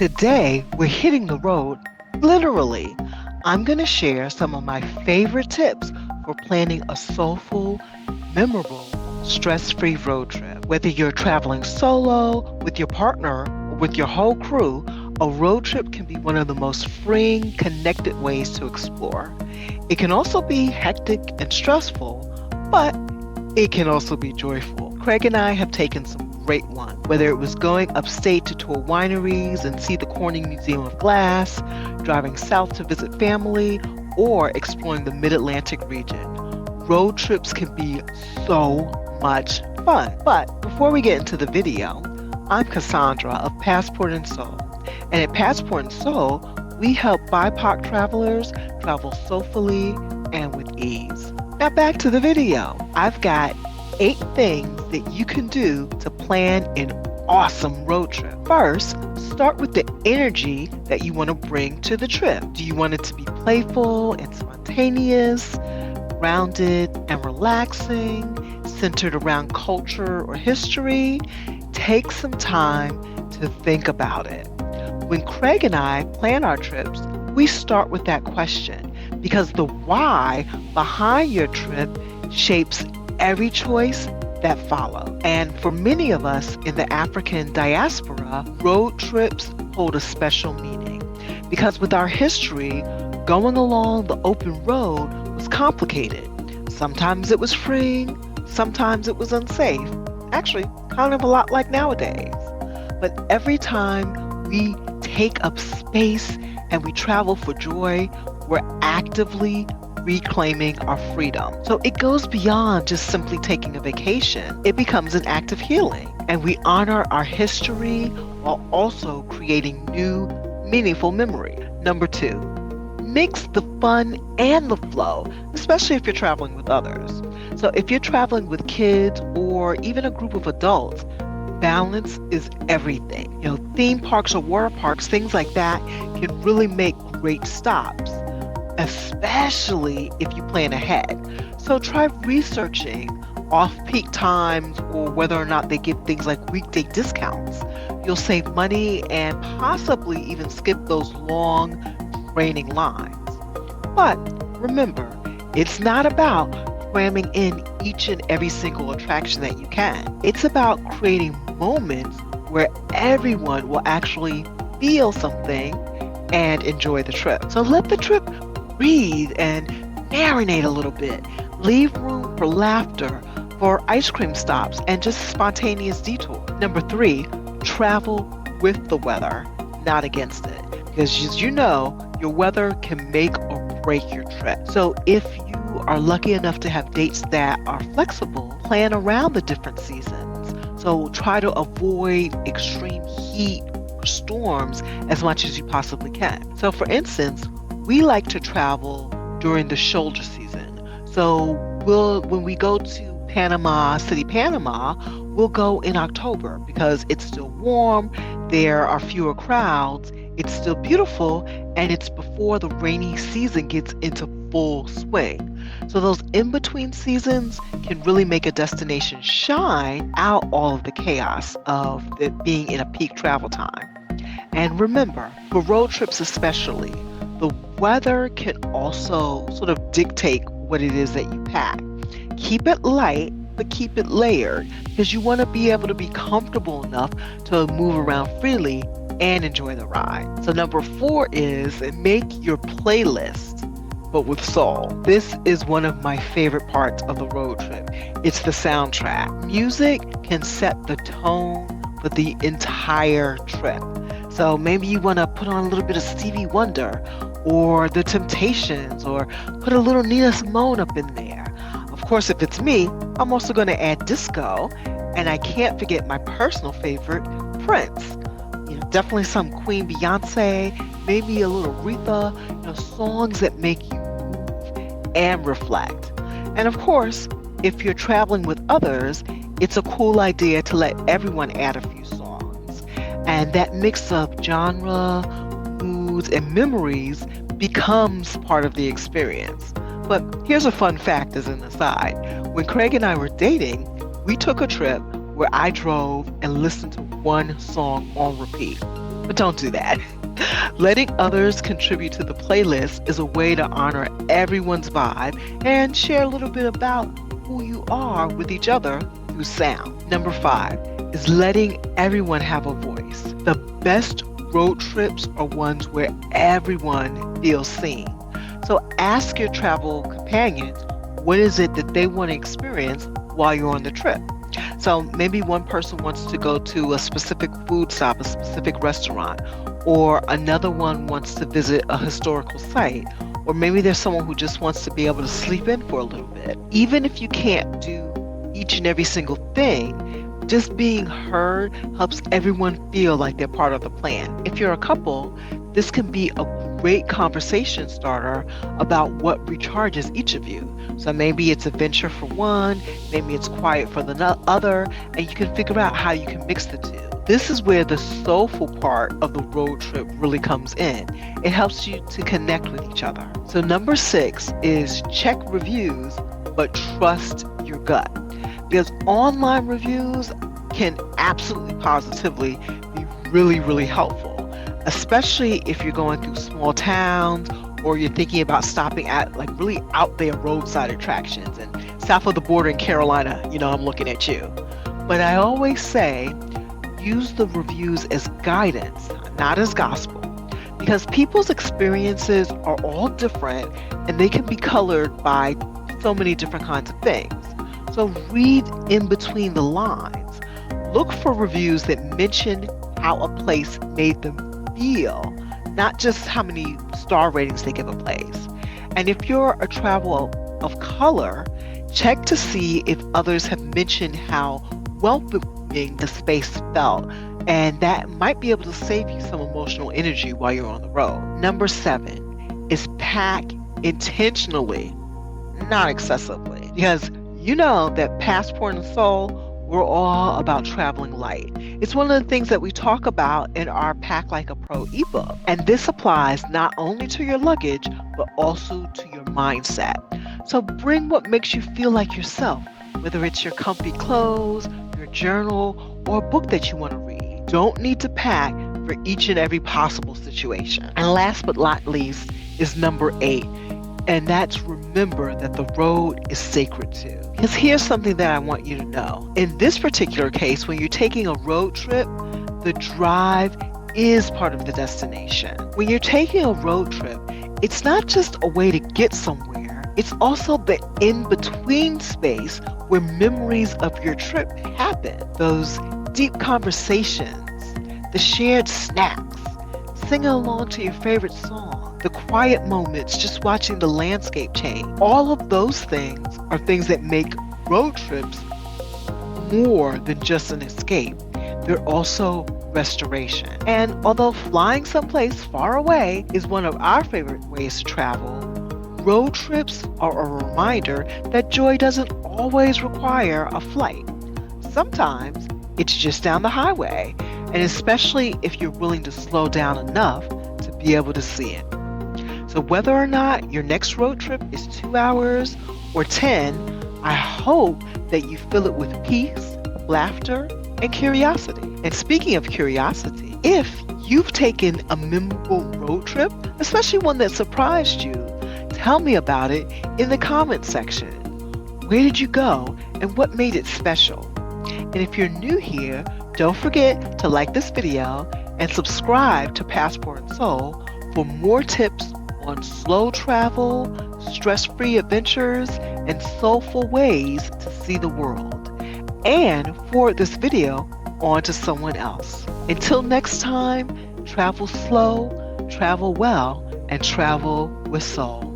Today, we're hitting the road literally. I'm going to share some of my favorite tips for planning a soulful, memorable, stress-free road trip. Whether you're traveling solo, with your partner, or with your whole crew, a road trip can be one of the most freeing, connected ways to explore. It can also be hectic and stressful, but it can also be joyful. Craig and I have taken some great ones, whether it was going upstate to tour wineries and see the Corning Museum of Glass, driving south to visit family, or exploring the Mid-Atlantic region. Road trips can be so much fun. But before we get into the video, I'm Cassandra of Passport and Soul. And at Passport and Soul, we help BIPOC travelers travel soulfully and with ease. Now back to the video. I've got 8 things that you can do to plan an awesome road trip. First, start with the energy that you want to bring to the trip. Do you want it to be playful and spontaneous, grounded and relaxing, centered around culture or history? Take some time to think about it. When Craig and I plan our trips, we start with that question because the why behind your trip shapes every choice that follows. And for many of us in the African diaspora, road trips hold a special meaning because with our history, going along the open road was complicated. Sometimes it was freeing, sometimes it was unsafe. Actually, kind of a lot like nowadays. But every time we take up space and we travel for joy, we're actively reclaiming our freedom. So it goes beyond just simply taking a vacation. It becomes an act of healing. And we honor our history while also creating new, meaningful memory. Number 2, mix the fun and the flow, especially if you're traveling with others. So if you're traveling with kids or even a group of adults, balance is everything. Theme parks or water parks, things like that can really make great stops, especially if you plan ahead. So try researching off-peak times or whether or not they give things like weekday discounts. You'll save money and possibly even skip those long, draining lines. But remember, it's not about cramming in each and every single attraction that you can. It's about creating moments where everyone will actually feel something and enjoy the trip. So let the trip breathe and marinate a little bit. Leave room for laughter, for ice cream stops, and just spontaneous detour. Number 3, travel with the weather, not against it. Because as you know, your weather can make or break your trip. So if you are lucky enough to have dates that are flexible, plan around the different seasons. So try to avoid extreme heat or storms as much as you possibly can. So for instance, we like to travel during the shoulder season. So when we go to Panama City, Panama, we'll go in October because it's still warm, there are fewer crowds, it's still beautiful, and it's before the rainy season gets into full swing. So those in-between seasons can really make a destination shine out all of the chaos of it being in a peak travel time. And remember, for road trips especially, the weather can also sort of dictate what it is that you pack. Keep it light, but keep it layered because you want to be able to be comfortable enough to move around freely and enjoy the ride. So number 4 is make your playlist, but with soul. This is one of my favorite parts of the road trip. It's the soundtrack. Music can set the tone for the entire trip. So maybe you want to put on a little bit of Stevie Wonder or The Temptations or put a little Nina Simone up in there. Of course, if it's me, I'm also going to add disco, and I can't forget my personal favorite, Prince. Definitely some Queen Beyonce, maybe a little Aretha, songs that make you move and reflect. And of course, if you're traveling with others, it's a cool idea to let everyone add a few songs. And that mix of genre, moods, and memories becomes part of the experience. But here's a fun fact as an aside. When Craig and I were dating, we took a trip where I drove and listened to one song on repeat. but don't do that. Letting others contribute to the playlist is a way to honor everyone's vibe and share a little bit about who you are with each other through sound. Number 5 is letting everyone have a voice. The best road trips are ones where everyone feels seen. So ask your travel companions, what is it that they want to experience while you're on the trip? So maybe one person wants to go to a specific food stop, a specific restaurant, or another one wants to visit a historical site, or maybe there's someone who just wants to be able to sleep in for a little bit. Even if you can't do each and every single thing, just being heard helps everyone feel like they're part of the plan. If you're a couple, this can be a great conversation starter about what recharges each of you. So maybe it's adventure for one, maybe it's quiet for the other, and you can figure out how you can mix the two. This is where the soulful part of the road trip really comes in. It helps you to connect with each other. So number 6 is check reviews, but trust your gut. Because online reviews can absolutely positively be really, really helpful, especially if you're going through small towns or you're thinking about stopping at like really out there roadside attractions. And south of the border in Carolina, I'm looking at you. But I always say, use the reviews as guidance, not as gospel, because people's experiences are all different and they can be colored by so many different kinds of things. So read in between the lines. Look for reviews that mention how a place made them feel, not just how many star ratings they give a place. And if you're a traveler of color, check to see if others have mentioned how welcoming the space felt, and that might be able to save you some emotional energy while you're on the road. Number 7 is pack intentionally, not excessively, because you know that Passport and Soul, we're all about traveling light. It's one of the things that we talk about in our Pack Like a Pro ebook. And this applies not only to your luggage, but also to your mindset. So bring what makes you feel like yourself, whether it's your comfy clothes, your journal, or a book that you want to read. Don't need to pack for each and every possible situation. And last but not least is number 8. And that's remember that the road is sacred too. Because here's something that I want you to know. In this particular case, when you're taking a road trip, the drive is part of the destination. When you're taking a road trip, it's not just a way to get somewhere. It's also the in-between space where memories of your trip happen. Those deep conversations, the shared snacks, singing along to your favorite song, the quiet moments, just watching the landscape change. All of those things are things that make road trips more than just an escape. They're also restoration. And although flying someplace far away is one of our favorite ways to travel, road trips are a reminder that joy doesn't always require a flight. Sometimes it's just down the highway, and especially if you're willing to slow down enough to be able to see it. So whether or not your next road trip is 2 hours or 10, I hope that you fill it with peace, laughter, and curiosity. And speaking of curiosity, if you've taken a memorable road trip, especially one that surprised you, tell me about it in the comments section. Where did you go and what made it special? And if you're new here, don't forget to like this video and subscribe to Passport and Soul for more tips on slow travel, stress-free adventures, and soulful ways to see the world. And forward this video on to someone else. Until next time, travel slow, travel well, and travel with soul.